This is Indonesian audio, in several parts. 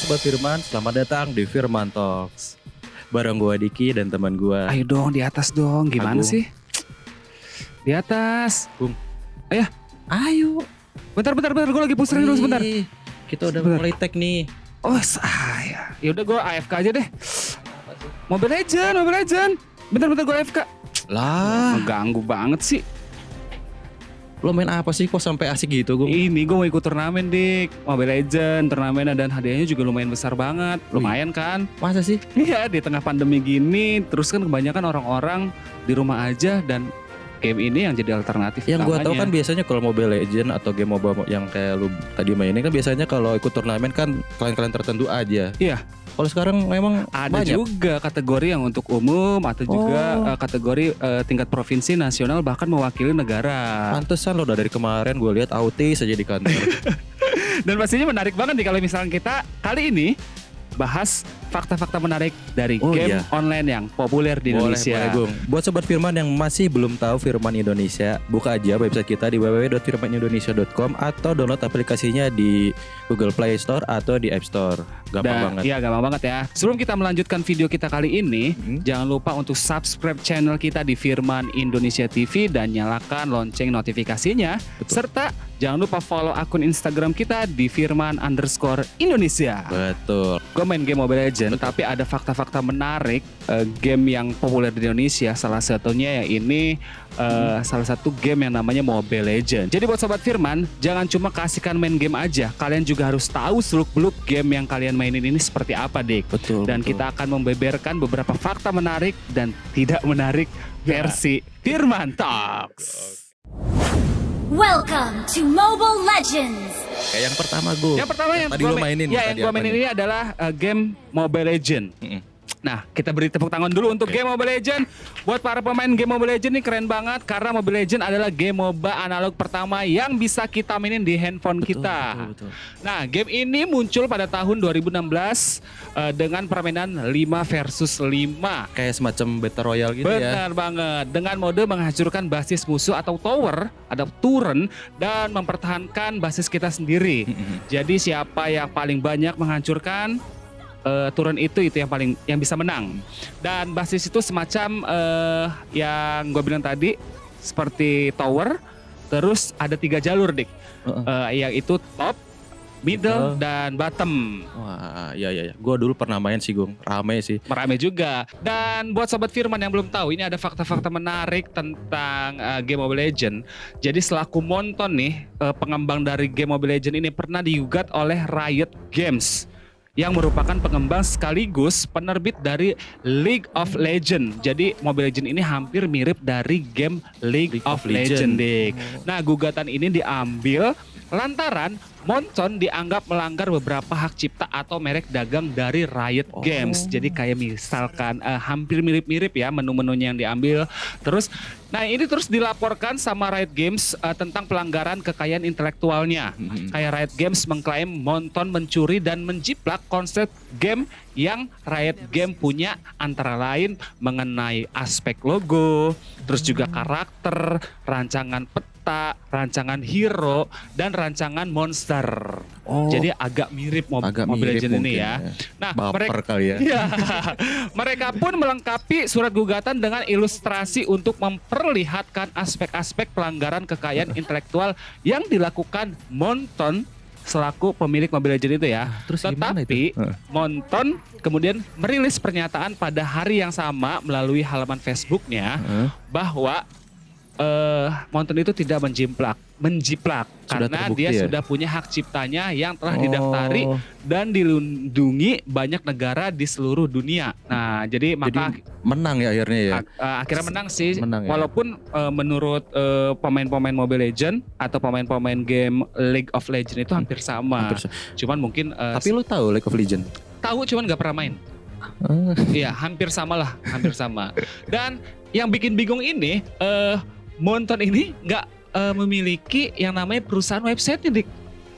Sobat Firman, selamat datang di Firman Talks. Bareng gue Diki dan teman gue. Ayo dong di atas dong, gimana Agung. sih? Di atas. Bung. Ayo. Bentar, gue lagi pusing dulu sebentar. Kita udah Sebentar. mulai tag nih. Oh, saya. Ya udah gue AFK aja deh. Mobile Legend. Bentar gue AFK. Lah, Mengganggu banget sih. lo main apa sih kok sampai asik gitu, Gung? Ini gue mau ikut turnamen, Dik. Mobile Legend, turnamen dan hadiahnya juga lumayan besar banget. Lumayan kan? Masa sih? Iya, di tengah pandemi gini, terus kan kebanyakan orang-orang di rumah aja dan game ini yang jadi alternatif Yang gue tahu utamanya. kan biasanya kalau Mobile Legend atau game MOBA yang kayak lu tadi mainin kan biasanya kalau ikut turnamen kan kalian-kalian tertentu aja. Iya. Kalau sekarang memang Ada banyak. juga kategori yang untuk umum atau juga kategori tingkat provinsi, nasional, bahkan mewakili negara. Pantesan lo udah dari kemarin gue lihat autis aja di kantor. Dan pastinya menarik banget nih kalau misalnya kita kali ini bahas fakta-fakta menarik dari Oh, game iya. online yang populer di Indonesia. Boleh, Gung. Buat Sobat Firman yang masih belum tahu Firman Indonesia, buka aja website kita di www.firmanindonesia.com atau download aplikasinya di Google Play Store atau di App Store. Gampang banget. Iya, gampang banget ya. Sebelum kita melanjutkan video kita kali ini, jangan lupa untuk subscribe channel kita di Firman Indonesia TV dan nyalakan lonceng notifikasinya. Betul. Serta jangan lupa follow akun Instagram kita di Firman_Indonesia. Betul. Gue main game Mobile Legends, tapi ada fakta-fakta menarik game yang populer di Indonesia. Salah satunya ya ini salah satu game yang namanya Mobile Legends. Jadi buat Sobat Firman, jangan cuma kasihkan main game aja. Kalian juga harus tahu seluk-beluk game yang kalian mainin ini seperti apa, Dik. Betul. Dan betul. kita akan membeberkan beberapa fakta menarik dan tidak menarik versi Firman Talks. Welcome to Mobile Legends! Kayak yang pertama, Gung. Yang pertama yang tadi lo mainin. Ya, yang tadi gue apa mainin nih? ini adalah game Mobile Legends. Mm-mm. Nah, kita beri tepuk tangan dulu untuk Oke. game Mobile Legends. Buat para pemain game Mobile Legends ini keren banget karena Mobile Legends adalah game MOBA analog pertama yang bisa kita mainin di handphone Betul, kita. betul. Nah, game ini muncul pada tahun 2016 dengan permainan 5 versus 5. Kayak semacam Battle Royale gitu ya. Benar banget. Dengan mode menghancurkan basis musuh atau tower, ada turret dan mempertahankan basis kita sendiri. Mm-mm. Jadi siapa yang paling banyak menghancurkan turun itu yang bisa menang. Dan basis itu semacam yang gue bilang tadi seperti tower. Terus ada 3 jalur, Dik. Yang itu top, middle, dan bottom. Wah, iya. Gue dulu pernah main sih, Gung. Rame sih. Merame juga. Dan buat Sobat Firman yang belum tahu, ini ada fakta-fakta menarik tentang game Mobile Legends. Jadi selaku Monton nih, pengembang dari game Mobile Legends ini pernah digugat oleh Riot Games yang merupakan pengembang sekaligus penerbit dari League of Legends. Jadi Mobile Legends ini hampir mirip dari game League of Legends, Dik. Nah, gugatan ini diambil lantaran Monton dianggap melanggar beberapa hak cipta atau merek dagang dari Riot Games. Jadi kayak misalkan hampir mirip-mirip ya menu-menunya yang diambil. Terus, nah ini terus dilaporkan sama Riot Games tentang pelanggaran kekayaan intelektualnya. Kayak Riot Games mengklaim Monton mencuri dan menjiplak konsep game yang Riot Games punya, antara lain mengenai aspek logo, terus juga karakter, rancangan peta, rancangan hero, dan rancangan monster. Jadi agak mirip Agak Mobile mirip Legends ini mungkin ya. Nah, Baper kali ya. Iya. Mereka pun melengkapi surat gugatan dengan ilustrasi untuk memperlihatkan aspek-aspek pelanggaran kekayaan intelektual yang dilakukan Monton selaku pemilik Mobile Legends itu ya. Terus gimana Tetapi itu? Monton kemudian merilis pernyataan pada hari yang sama melalui halaman Facebooknya bahwa Monton itu tidak menjiplak Sudah karena terbukti dia ya? sudah punya hak ciptanya yang telah Oh. didaftari dan dilindungi banyak negara di seluruh dunia. Nah, jadi maka menang ya akhirnya ya. akhirnya menang sih. Menang ya? Walaupun menurut pemain-pemain Mobile Legends atau pemain-pemain game League of Legends itu hampir sama. Hampir sama. Cuman mungkin Tapi lu tahu League of Legends? tahu cuman nggak pernah main. Iya, hampir sama lah, hampir sama. Dan yang bikin bingung ini, Monton ini nggak memiliki yang namanya perusahaan website nih, Dik.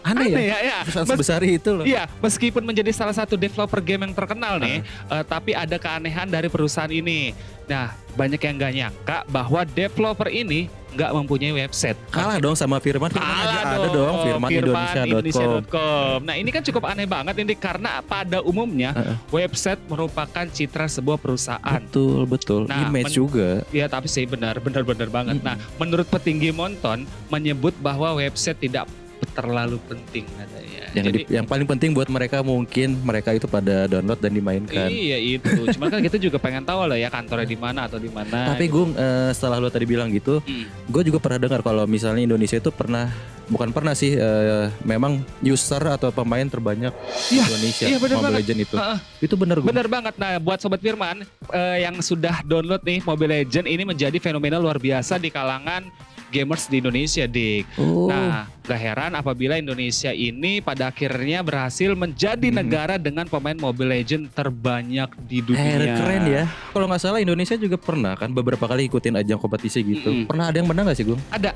Aneh ya? ya. Perusahaan sebesar itu loh. Iya, meskipun menjadi salah satu developer game yang terkenal nih, tapi ada keanehan dari perusahaan ini. Nah, banyak yang nggak nyangka bahwa developer ini nggak mempunyai website. Kalah dong sama Firman. Firman aja Kalah ada dong firmanindonesia.com. Indonesia.com. Nah ini kan cukup aneh banget ini karena pada umumnya website merupakan citra sebuah perusahaan. Betul. Nah, Image juga. Ya tapi sih benar banget. Nah menurut petinggi Monton menyebut bahwa website tidak terlalu penting katanya. Yang paling penting buat mereka mungkin mereka itu pada download dan dimainkan. Iya itu. Cuma kan kita juga pengen tahu lah ya kantornya di mana atau di mana. Tapi gitu. Gung, setelah lo tadi bilang gitu, gue juga pernah dengar kalau misalnya Indonesia itu bukan pernah sih, memang user atau pemain terbanyak Indonesia Mobile Legends itu. Itu benar Gung. Bener banget. Nah buat Sobat Firman yang sudah download nih Mobile Legends ini menjadi fenomena luar biasa di kalangan gamers di Indonesia, Dik. Nah, gak heran apabila Indonesia ini pada akhirnya berhasil menjadi negara dengan pemain Mobile Legends terbanyak di dunia. Keren ya. Kalau nggak salah Indonesia juga pernah kan beberapa kali ikutin ajang kompetisi gitu. Pernah ada yang menang gak sih Gung? Ada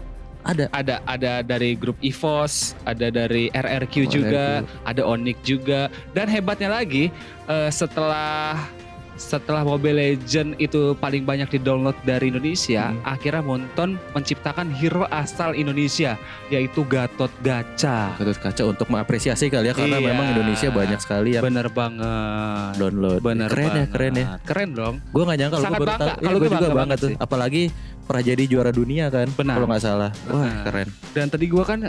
dari grup EVOS, ada dari RRQ juga, ada Onyx juga. Dan hebatnya lagi setelah Mobile Legends itu paling banyak di-download dari Indonesia, akhirnya Monton menciptakan hero asal Indonesia, yaitu Gatot Kaca untuk mengapresiasi kali ya, karena memang Indonesia banyak sekali yang bener banget download. Keren ya. Keren dong. Gue gak nyangka Sangat gue baru bangga. tahu. Kalau Gue gue juga bangga bangga tuh. sih. Apalagi pernah jadi juara dunia kan. Benar. Kalau gak salah. Wah keren. Dan tadi gue kan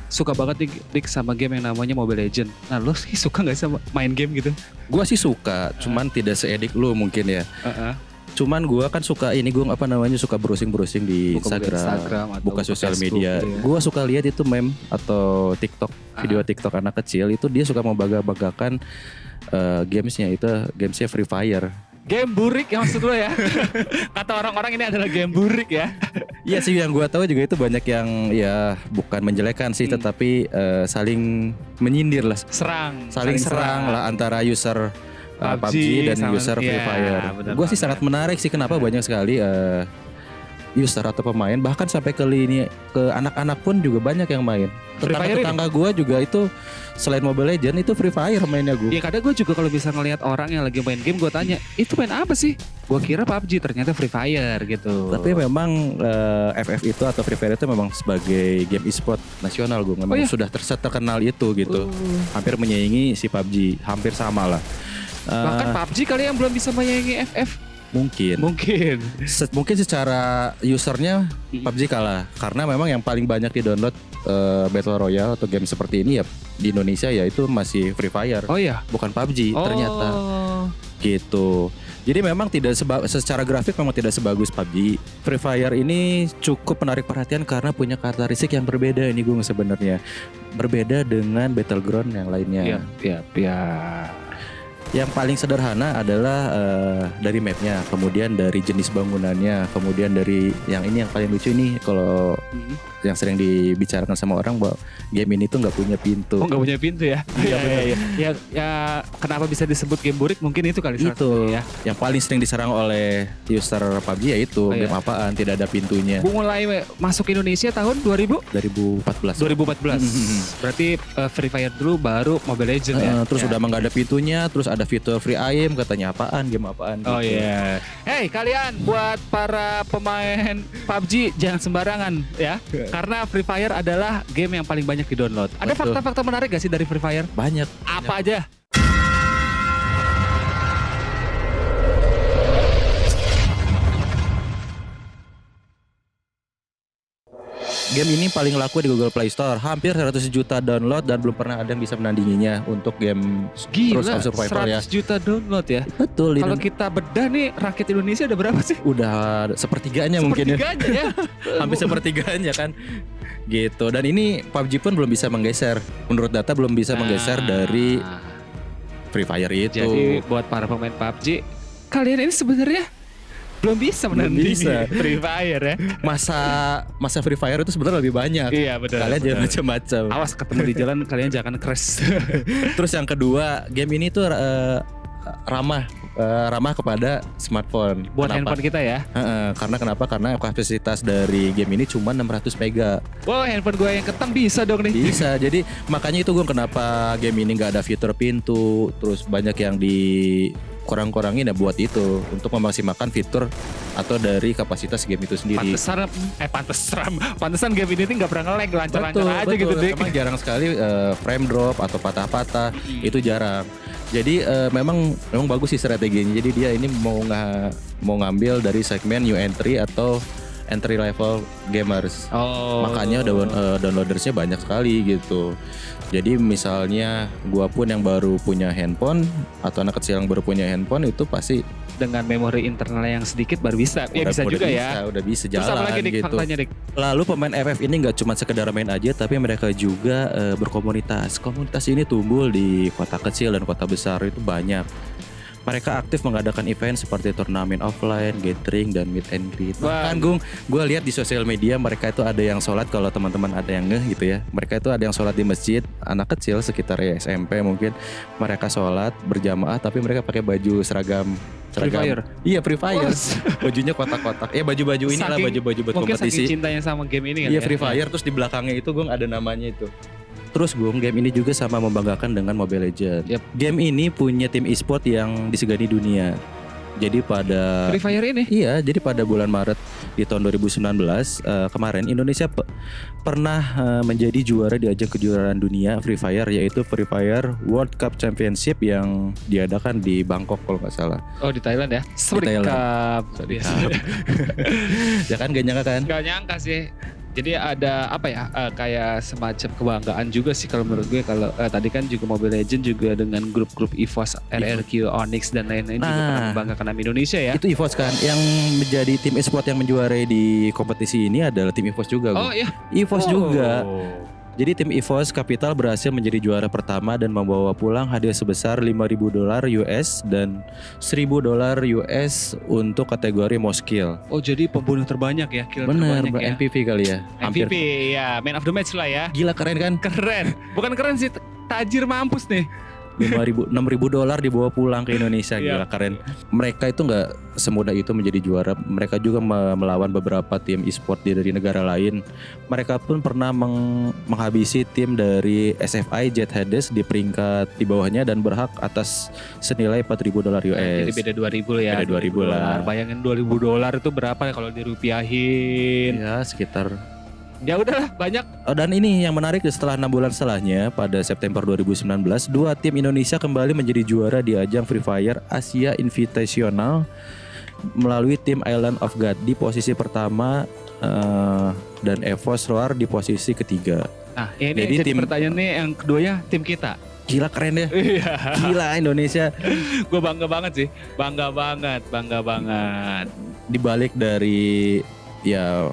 suka banget dik sama game yang namanya Mobile Legends. Nah lo sih suka gak sama main game gitu? Gue sih suka, cuman tidak seedik lu mungkin ya. Cuman gue kan suka suka browsing di Instagram, atau buka sosial Facebook, media. gitu ya. Gue suka lihat itu meme atau TikTok, video TikTok anak kecil itu dia suka membanggakan gamesnya Free Fire. Game burik ya maksud lo ya? Kata orang-orang ini adalah game burik ya. Iya sih, yang gue tahu juga itu banyak yang ya bukan menjelekan sih, tetapi saling menyindir lah, saling serang lah antara user PUBG dan user Free Fire. Gue sih sangat menarik sih kenapa banyak sekali user atau pemain, bahkan sampai ke anak-anak pun juga banyak yang main. Tetangga gue juga itu selain Mobile Legends itu Free Fire mainnya gue. Ya kadang gue juga kalau bisa ngelihat orang yang lagi main game, gue tanya itu main apa sih? Gue kira PUBG, ternyata Free Fire gitu. Tapi memang FF itu atau Free Fire itu memang sebagai game e-sport nasional gue memang sudah terkenal itu gitu. Hampir menyaingi si PUBG, hampir sama lah. Bahkan PUBG kali yang belum bisa menyaingi FF. Mungkin secara usernya PUBG kalah, karena memang yang paling banyak di-download Battle Royale atau game seperti ini ya di Indonesia ya itu masih Free Fire. Oh iya, bukan PUBG ternyata. Gitu. Jadi memang secara grafik memang tidak sebagus PUBG. Free Fire ini cukup menarik perhatian karena punya karakteristik yang berbeda ini gue sebenarnya. Berbeda dengan Battleground yang lainnya. Iya. Yang paling sederhana adalah dari mapnya, kemudian dari jenis bangunannya, kemudian dari yang ini yang paling lucu ini kalau yang sering dibicarakan sama orang bahwa game ini tuh nggak punya pintu. Oh nggak punya pintu ya? Iya. Ya kenapa bisa disebut game burik mungkin itu kali. Itu ya. Yang paling sering diserang oleh user PUBG ya itu game apaan tidak ada pintunya. Mulai masuk Indonesia tahun 2014. Berarti Free Fire dulu baru Mobile Legends ya. Terus udah nggak ada pintunya, terus ada fitur free aim, katanya game apaan gitu. Oh iya. Hey kalian buat para pemain PUBG jangan sembarangan ya. Karena Free Fire adalah game yang paling banyak di-download. Ada fakta-fakta menarik gak sih dari Free Fire? Banyak. Apa aja? Game ini paling laku di Google Play Store, hampir 100 juta download dan belum pernah ada yang bisa menandinginya untuk game Rules of Survival 100 juta download ya. Betul. Kalau kita bedah nih rakyat Indonesia ada berapa sih? Udah sepertiganya mungkin ya. Ya. Hampir sepertiganya kan. Gitu. Dan ini PUBG pun belum bisa menggeser. Menurut data belum bisa menggeser dari Free Fire itu. Jadi buat para pemain PUBG, kalian ini sebenarnya belum bisa menandingi Free Fire ya. Masa Free Fire itu sebenarnya lebih banyak. Iya betul. Kalian jangan macam-macam. Awas ketemu di jalan kalian jangan crash. Terus yang kedua, game ini tuh ramah kepada smartphone. Buat handphone kita ya. Karena kenapa? Karena kapasitas dari game ini cuma 600 mega. Wow, handphone gue yang ketang bisa dong nih. Bisa. Jadi makanya itu gue kenapa game ini nggak ada fitur pintu. Terus banyak yang kurang-kurangin ya buat itu untuk memaksimalkan fitur atau dari kapasitas game itu sendiri. Pantesan game ini nggak pernah nge-lag, lancar-lancar aja gitu deh. Emang jarang sekali frame drop atau patah-patah, itu jarang. Jadi memang bagus sih strateginya. Jadi dia ini mau ngambil dari segmen new entry atau entry level gamers. Makanya downloadersnya banyak sekali gitu. Jadi misalnya gua pun yang baru punya handphone atau anak kecil yang baru punya handphone itu pasti dengan memori internal yang sedikit baru bisa. Ya bisa juga ya. Udah bisa jalan. Terus apa lagi Dik, gitu. faktanya Dik? Lalu pemain FF ini nggak cuma sekedar main aja, tapi mereka juga berkomunitas. Komunitas ini tumbuh di kota kecil dan kota besar itu banyak. Mereka aktif mengadakan event seperti turnamen offline, gathering, dan meet and greet. Bahkan gue lihat di sosial media mereka itu ada yang sholat, kalau teman-teman ada yang ngeh gitu ya. Mereka itu ada yang sholat di masjid, anak kecil sekitar ya SMP mungkin. Mereka sholat berjamaah tapi mereka pakai baju seragam. Free Fire? Iya, Free Fire. Bajunya kotak-kotak. Ya baju-baju inilah, baju-baju buat mungkin kompetisi. Mungkin saking cintanya sama game ini kan. Iya, Free Fire. Terus di belakangnya itu gue ada namanya itu. Terus game ini juga sama membanggakan dengan Mobile Legends. Game ini punya tim e-sport yang disegani dunia. Jadi pada Free Fire ini? Iya, jadi pada bulan Maret di tahun 2019 kemarin Indonesia pernah menjadi juara di ajang kejuaraan dunia Free Fire, yaitu Free Fire World Cup Championship yang diadakan di Bangkok kalau nggak salah. Oh, di Thailand ya? Sorry Cup. Ya kan, gak nyangka kan? Gak nyangka sih. Jadi ada apa ya, kayak semacam kebanggaan juga sih kalau menurut gue. Kalau tadi kan juga Mobile Legends juga dengan grup-grup EVOS, RRQ, Onyx dan lain-lain juga pernah membanggakan nama Indonesia ya. Itu EVOS kan, yang menjadi tim e-sport yang menjuarai di kompetisi ini adalah tim EVOS juga. Oh iya, EVOS juga. Jadi tim EVOS Capital berhasil menjadi juara pertama dan membawa pulang hadiah sebesar $5.000 US dan $1.000 US untuk kategori most kill. Oh, jadi pembunuh terbanyak ya, kill bener, terbanyak ya. MVP kali ya. MVP ya, man of the match lah ya. Gila, keren kan? Keren. Bukan keren sih, tajir mampus nih. $6.000 dibawa pulang ke Indonesia, gila keren. Mereka itu nggak semudah itu menjadi juara. Mereka juga melawan beberapa tim e-sport dari negara lain. Mereka pun pernah menghabisi tim dari SFI Jet Hades di peringkat di bawahnya dan berhak atas senilai $4.000 US. Jadi beda 2.000 ya. Beda 2.000 lah. Bayangin $2.000 itu berapa ya kalau dirupiahin? Ya sekitar. Ya udahlah, banyak. Dan ini yang menarik, setelah 6 bulan setelahnya pada September 2019, dua tim Indonesia kembali menjadi juara di ajang Free Fire Asia Invitational melalui tim Island of God di posisi pertama dan EVOS Roar di posisi ketiga. Nah, ini jadi pertanyaan nih, yang keduanya tim kita. Gila, keren ya. Gila Indonesia. Gue bangga banget sih. Bangga banget. Di balik dari ya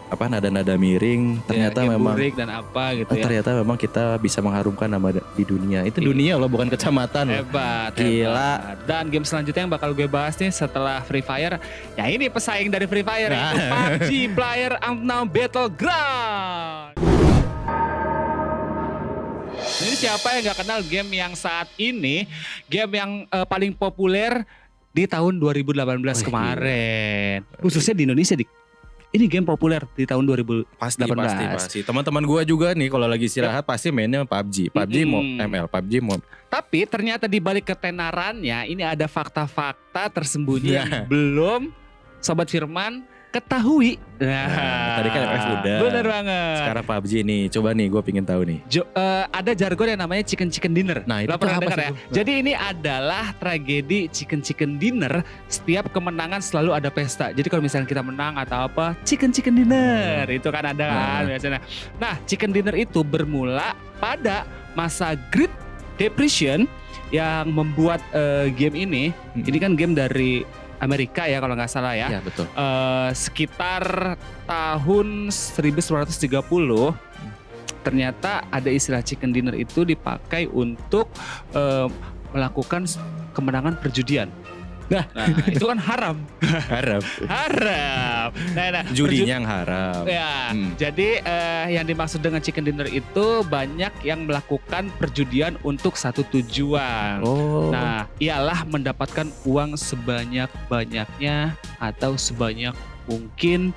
apa nada-nada miring, ternyata ya, memang dan apa gitu ya. Ternyata memang kita bisa mengharumkan nama di dunia. Itu dunia loh, bukan kecamatan. Hebat. Gila. Dan game selanjutnya yang bakal gue bahas nih setelah Free Fire, ya ini pesaing dari Free Fire, itu PUBG PlayerUnknown's Battleground. Ini siapa yang gak kenal game yang saat ini game yang paling populer di tahun 2018 kemarin. Khususnya di Indonesia, ini game populer di tahun 2018. Pasti. Teman-teman gue juga nih kalau lagi istirahat pasti mainnya PUBG ML, PUBG Mob. Tapi ternyata di balik ketenarannya ini ada fakta-fakta tersembunyi yang belum Sobat Firman ketahui. Nah, tadi kan FF udah. Bener banget. Sekarang PUBG nih, coba nih gue pengen tahu nih. Ada jargon yang namanya chicken dinner. Nah, itu pernah dengar ya? itu? Jadi ini adalah tragedi chicken dinner. Setiap kemenangan selalu ada pesta. Jadi kalau misalnya kita menang atau apa, chicken dinner. Itu kan ada kan biasanya. Nah, chicken dinner itu bermula pada masa Great Depression yang membuat game ini. Ini kan game dari Amerika ya kalau nggak salah ya. Iya, betul. Sekitar tahun 1930 ternyata ada istilah chicken dinner itu dipakai untuk melakukan kemenangan perjudian. Nah itu kan haram. Haram. Nah, judinya yang haram. Ya, jadi yang dimaksud dengan chicken dinner itu banyak yang melakukan perjudian untuk satu tujuan. Nah, ialah mendapatkan uang sebanyak-banyaknya atau sebanyak mungkin.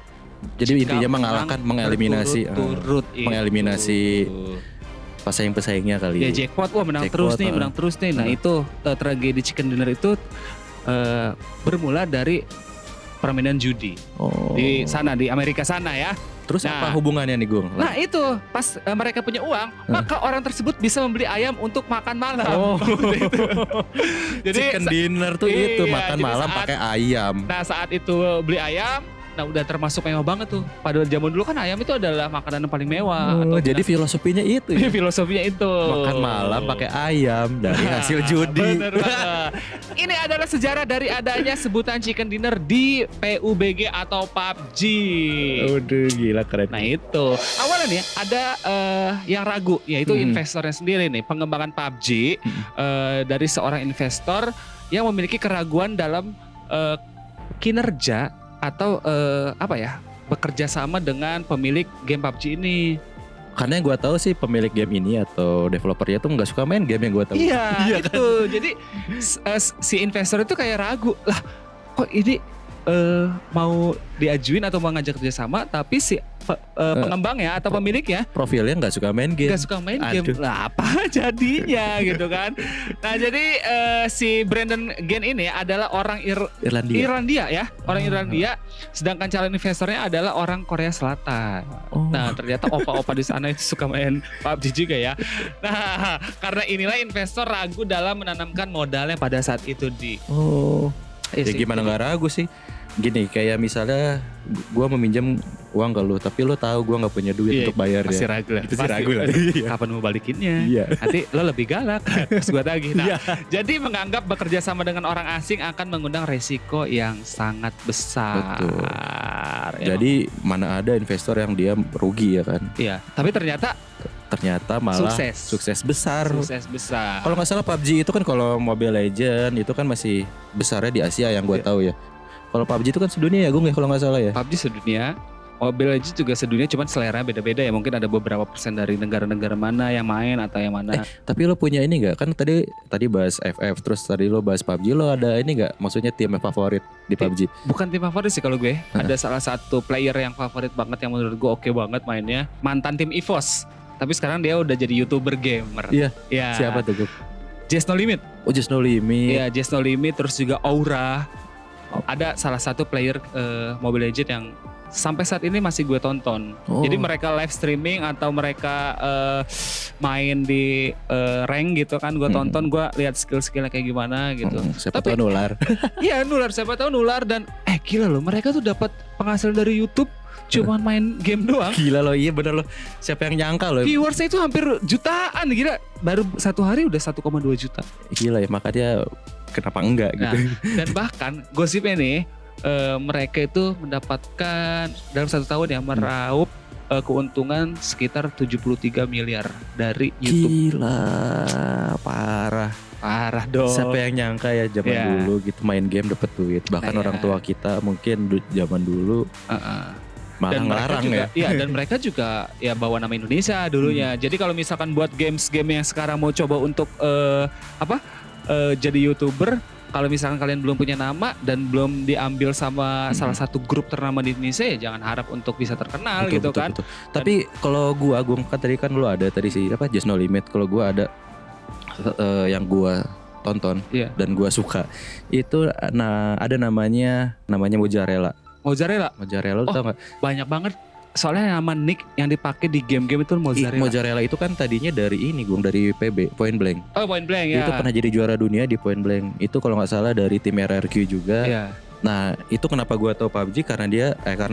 Jadi intinya mengeliminasi mengeliminasi pesaing-pesaingnya kali. Ya jackpot, menang terus nih. Nah itu tragedi chicken dinner itu bermula dari permainan judi di sana, di Amerika sana ya. Terus Nah, apa hubungannya nih Gung? Nah itu pas mereka punya uang, maka orang tersebut bisa membeli ayam untuk makan malam. Gitu. Jadi Chicken dinner tuh itu iya, makan jadi malam saat- pakai ayam. Nah saat itu beli ayam, nah udah termasuk mewah banget tuh. Pada zaman dulu kan ayam itu adalah makanan yang paling mewah. Oh, jadi filosofinya itu ya? filosofinya itu. Makan malam pakai ayam dari hasil judi. Bener banget. Ini adalah sejarah dari adanya sebutan chicken dinner di PUBG atau PUBG. Udah gila keren. Nah itu awalnya nih ada yang ragu, yaitu investornya sendiri nih, pengembangan PUBG dari seorang investor yang memiliki keraguan dalam kinerja atau bekerja sama dengan pemilik game PUBG ini. Karena yang gue tahu sih pemilik game ini atau developernya tuh nggak suka main game yang gue tahu. Iya itu. Jadi si investor itu kayak ragu lah, kok ini mau diajuin atau mau ngajak kerjasama, tapi si pengembangnya atau pemiliknya Profilnya nggak suka main game. gak suka main game. Aduh. Lah apa jadinya gitu kan. Nah jadi si Brandon Gain ini adalah orang Irlandia ya. Orang Irlandia. Sedangkan calon investornya adalah orang Korea Selatan. Oh. Nah ternyata opa-opa di sana itu suka main PUBG juga ya. Nah karena inilah investor ragu dalam menanamkan modalnya pada saat itu di. Oh. Iya Ya sih. gimana nggak ragu sih. Gini kayak misalnya gue meminjam uang ke lu, tapi lu tahu gue nggak punya duit Iya, untuk bayar pasti ya. ragu lah. Pasti ragu lah. Iya. Kapan mau balikinnya? Iya. Nanti lo lebih galak. Terus gue tagih. Nah, jadi menganggap bekerja sama dengan orang asing akan mengundang resiko yang sangat besar. Betul. Ya, Jadi mana ada investor yang dia rugi ya kan? iya. Tapi ternyata Malah Sukses. sukses besar. sukses besar. Kalau nggak salah PUBG itu kan kalau Mobile Legend itu kan masih besarnya di Asia yang gue Iya. tahu ya. Kalau PUBG itu kan sedunia ya Gung ya kalau nggak salah ya. PUBG sedunia, Mobile Legends juga sedunia, cuman selera beda-beda ya. Mungkin ada beberapa persen dari negara-negara mana yang main atau yang mana. Tapi lo punya ini nggak? Kan tadi bahas FF, terus tadi lo bahas PUBG, lo ada ini nggak? Maksudnya tim yang favorit di PUBG? Bukan tim favorit sih kalau gue. Ada salah satu player yang favorit banget yang menurut gue oke banget mainnya. Mantan tim EVOS. Tapi sekarang dia udah jadi YouTuber gamer. Iya. Ya. Siapa tuh Gung? Just No Limit. Oh Just No Limit. Iya, Just No Limit, terus juga Aura. Ada salah satu player Mobile Legends yang sampai saat ini masih gue tonton. Oh. Jadi mereka live streaming atau mereka main di rank gitu kan, gue tonton, gue lihat skill-skillnya kayak gimana gitu. Siapa Tapi- tahu nular. Iya nular, siapa tahu nular. Dan gila loh, mereka tuh dapat penghasilan dari YouTube cuman main game doang. Gila lo, iya bener lo. Siapa yang nyangka lo? Viewersnya itu hampir jutaan, gila. Baru satu hari udah 1,2 juta. Gila ya, makanya kenapa enggak Nah, gitu. dan bahkan gosipnya nih, mereka itu mendapatkan dalam 1 tahun ya meraup keuntungan sekitar 73 miliar dari YouTube. Gila, parah. Parah dong. Siapa yang nyangka ya zaman Iya. dulu gitu main game dapet duit. Bahkan Nah, orang iya. tua kita mungkin zaman dulu malah Dan mereka ngelarang juga, ya. iya, dan mereka juga ya bawa nama Indonesia dulunya. Jadi kalau misalkan buat game yang sekarang mau coba untuk jadi YouTuber, kalau misalkan kalian belum punya nama dan belum diambil sama salah satu grup ternama di Indonesia, ya jangan harap untuk bisa terkenal gitu kan. Betul. Tapi kalau gua kan tadi kan lu ada tadi sih Just No Limit. Kalau gua ada yang gua tonton Iya. dan gua suka itu ada namanya Mozzarella. Mozzarella lu Oh, tau gak? Banyak banget. Soalnya nama nick yang dipakai di game-game itu Mozzarella. Mozzarella itu kan tadinya dari dari PB Point Blank. Oh, Point Blank ya. Itu pernah jadi juara dunia di Point Blank. Itu kalau nggak salah dari tim RRQ juga. Iya. Nah itu kenapa gue tahu PUBG karena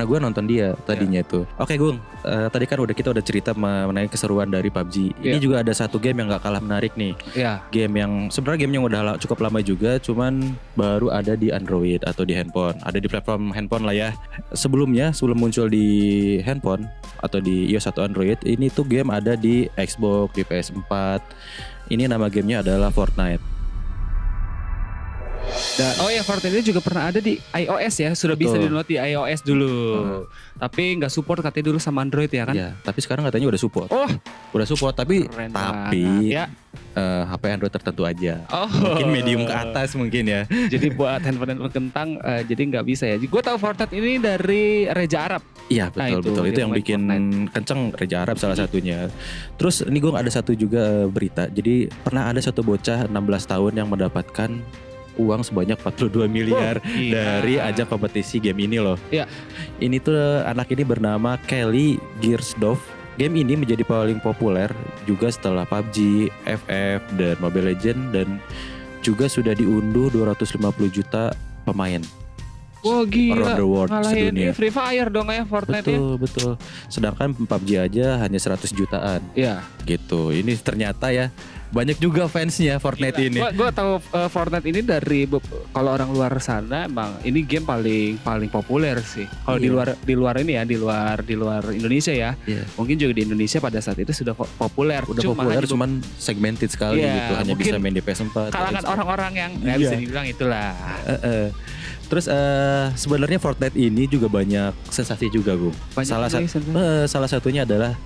gue nonton dia tadinya itu. Oke Gung, tadi kan kita udah cerita mengenai keseruan dari PUBG. Ini Iya. juga ada satu game yang nggak kalah menarik nih. Iya. Game yang sebenarnya game yang udah cukup lama juga, cuman baru ada di Android atau di handphone. Ada di platform handphone lah ya. Sebelum muncul di handphone atau di iOS atau Android, ini tuh game ada di Xbox, di PS4. Ini nama gamenya adalah Fortnite. Oh ya, Fortnite ini juga pernah ada di iOS ya. Sudah bisa Betul. di-download di iOS dulu. Tapi nggak support katanya dulu sama Android ya kan? Ya, tapi sekarang katanya udah support. Oh, Udah support tapi keren tapi banget. Ya. HP Android tertentu aja. Oh. Mungkin medium ke atas mungkin ya. Jadi buat handphone kentang jadi nggak bisa ya. Gue tahu Fortnite ini dari Raja Arab. Iya Nah, betul itu itu yang main bikin Fortnite. kenceng Raja Arab salah satunya. Terus ini gue ada satu juga berita. Jadi pernah ada satu bocah 16 tahun yang mendapatkan uang sebanyak 42 miliar dari ajang kompetisi game ini loh. Iya. Ini tuh anak ini bernama Kelly Giersdorf. Game ini menjadi paling populer juga setelah PUBG, FF, dan Mobile Legends, dan juga sudah diunduh 250 juta pemain. Wah gila, Around the world ngalahin sedunia. Free Fire dong ya Fortnite ya. Betul. Sedangkan PUBG aja hanya 100 jutaan Iya. gitu. Ini ternyata ya banyak juga fansnya Fortnite ini. Gue tahu Fortnite ini dari kalau orang luar sana emang ini game paling populer sih. Kalau Iya. di luar ini ya, di luar Indonesia ya. Iya. Mungkin juga di Indonesia pada saat itu sudah populer. Cuman segmented sekali Iya, gitu, hanya mungkin bisa main di PS4. kalangan orang-orang yang nggak Iya. bisa dibilang itulah. Terus sebenarnya Fortnite ini juga banyak sensasi juga, Gung. Banyak Salah satunya adalah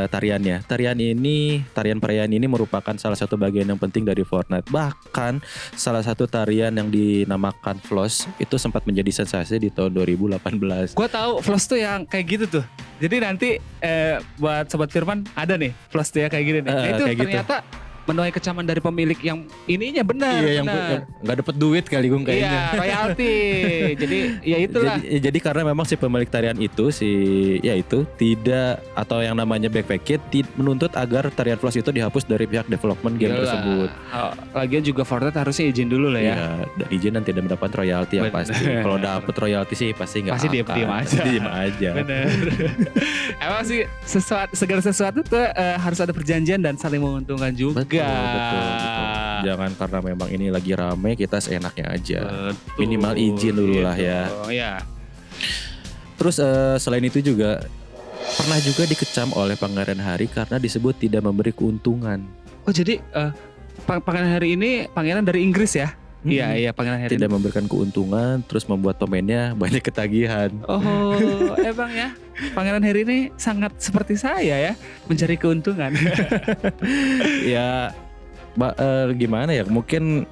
tariannya. Tarian perayaan ini merupakan salah satu bagian yang penting dari Fortnite. Bahkan salah satu tarian yang dinamakan Floss itu sempat menjadi sensasi di tahun 2018. Gue tahu Floss tuh yang kayak gitu tuh. Jadi nanti buat Sobat Firman ada nih Floss tuh ya kayak gini nih. Nah, itu kayak gitu. ternyata menuai kecaman dari pemilik yang ininya benar. Iya, yang nggak dapat duit kali, Gung, kayaknya. Iya, royalti. Jadi ya itulah. Jadi karena memang si pemilik tarian itu tidak, atau yang namanya Backpack Kid menuntut agar tarian Floss itu dihapus dari pihak development game Gila. tersebut. Lagian juga Fortnite harusnya izin dulu lah ya. Iya, izin dan tidak mendapat royalti yang Bener. pasti. Kalau dapat royalti sih pasti nggak Pasti akan. diem-diem aja. Pasti diem aja. Bener. Emang sih segala sesuatu tuh harus ada perjanjian dan saling menguntungkan juga. Betul. Jangan karena memang ini lagi rame kita seenaknya aja. Betul. Minimal izin dulu lah ya. Iya. Terus selain itu juga pernah juga dikecam oleh Pangeran Harry karena disebut tidak memberi keuntungan. Oh jadi Pangeran Harry ini pangeran dari Inggris ya? Iya Pangeran Harry. Tidak memberikan keuntungan, terus membuat pemainnya banyak ketagihan. Oh, emang ya. Pangeran Harry ini sangat seperti saya ya, mencari keuntungan. Ya, gimana ya? Mungkin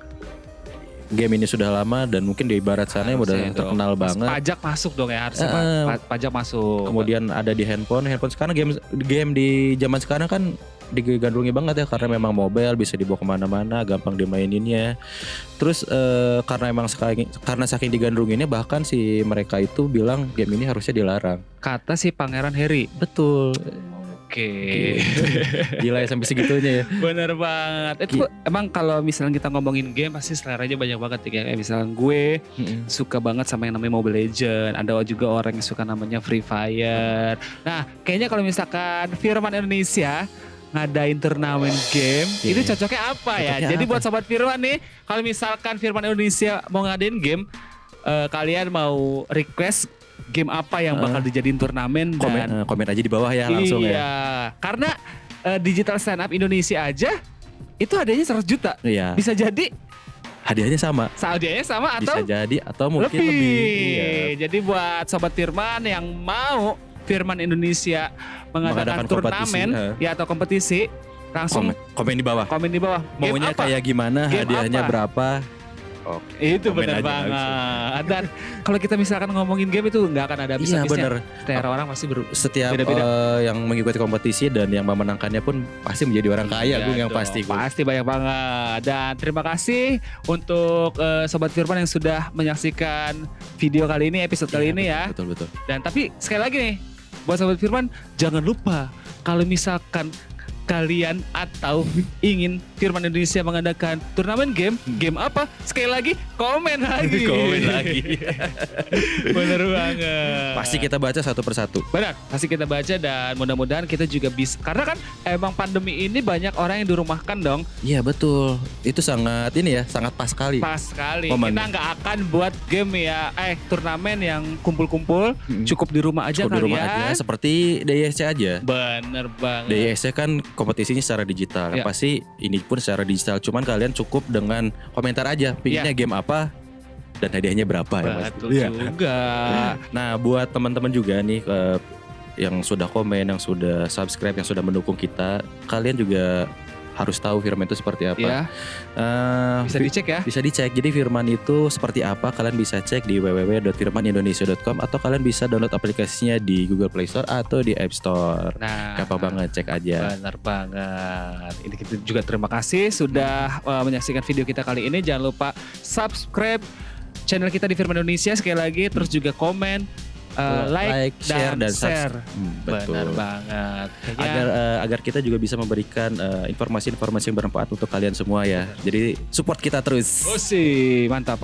game ini sudah lama dan mungkin di barat sana yang udah terkenal banget. Pajak masuk dong ya harusnya. Pajak masuk. Kemudian ada di handphone sekarang game di zaman sekarang kan digandrungi banget ya karena memang mobile bisa dibawa kemana-mana, gampang dimaininnya. Terus karena saking digandrunginnya bahkan si mereka itu bilang game ini harusnya dilarang. Kata si Pangeran Harry. Betul. Oke. Gila ya sampai segitunya ya. Bener banget. Itu emang kalau misalnya kita ngomongin game pasti seleranya banyak banget ya. Kayak misalnya gue suka banget sama yang namanya Mobile Legends. Ada juga orang yang suka namanya Free Fire. Nah kayaknya kalau misalkan Firman Indonesia ngadain turnamen game, itu cocoknya apa ya? Cocoknya Jadi apa? buat Sobat Firman nih, kalau misalkan Firman Indonesia mau ngadain game, kalian mau request game apa yang bakal dijadiin turnamen dan Komen aja di bawah ya langsung iya, ya. karena Digital Stand Up Indonesia aja itu hadiahnya 100 juta. Iya. Bisa jadi Hadiahnya sama. hadiahnya sama atau Bisa jadi atau mungkin lebih. Iya. Jadi buat Sobat Firman yang mau Firman Indonesia mengadakan turnamen ya atau kompetisi, langsung Komen di bawah. komen di bawah. Game Maunya apa? kayak gimana, Game hadiahnya apa? berapa. Itu Komen benar aja banget. Dan kalau kita misalkan ngomongin game itu nggak akan ada Iya habis-habisnya. bener. Selera orang pasti Setiap beda-beda. yang mengikuti kompetisi dan yang memenangkannya pun pasti menjadi orang kaya, Iya Gung, yang dong, pasti. Gung. Pasti banyak banget. Dan terima kasih untuk Sobat Firman yang sudah menyaksikan video kali ini, episode kali ini ya. Betul. Dan tapi sekali lagi nih, buat Sobat Firman jangan lupa kalau misalkan kalian atau ingin Firman Indonesia mengadakan turnamen game apa? Sekali lagi komen lagi. Komen lagi. Bener banget. Pasti kita baca satu persatu. Benar, pasti kita baca dan mudah-mudahan kita juga bisa. Karena kan emang pandemi ini banyak orang yang dirumahkan dong. Iya betul. Itu sangat sangat pas sekali. Pas sekali. Momennya. Kita nggak akan buat game ya, turnamen yang kumpul-kumpul, cukup di rumah aja Cukup di kali rumah ya. aja seperti DISC aja. Bener banget. DISC kan kompetisinya secara digital. Ya. Pasti ini pun secara digital. Cuman kalian cukup dengan komentar aja. Pinginnya game apa dan hadiahnya berapa ya. Betul juga. Nah buat teman-teman juga nih yang sudah komen, yang sudah subscribe, yang sudah mendukung kita, kalian juga harus tahu Firman itu seperti apa. Ya. Bisa dicek ya. Bisa dicek. Jadi Firman itu seperti apa kalian bisa cek di www.firmanindonesia.com atau kalian bisa download aplikasinya di Google Play Store atau di App Store. Nah, gampang banget, cek aja. Benar banget. Ini kita juga terima kasih sudah menyaksikan video kita kali ini. Jangan lupa subscribe channel kita di Firman Indonesia sekali lagi, terus juga komen, like, share dan share. Betul. Benar banget. Agar kita juga bisa memberikan informasi-informasi yang bermanfaat untuk kalian semua ya. Jadi support kita terus. Oh sih, mantap.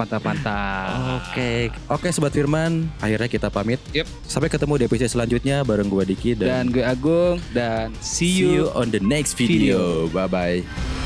Oke Sobat Firman, akhirnya kita pamit. Yep. Sampai ketemu di episode selanjutnya bareng gue Diki Dan gue Agung, dan see see you you on the next video. Bye bye.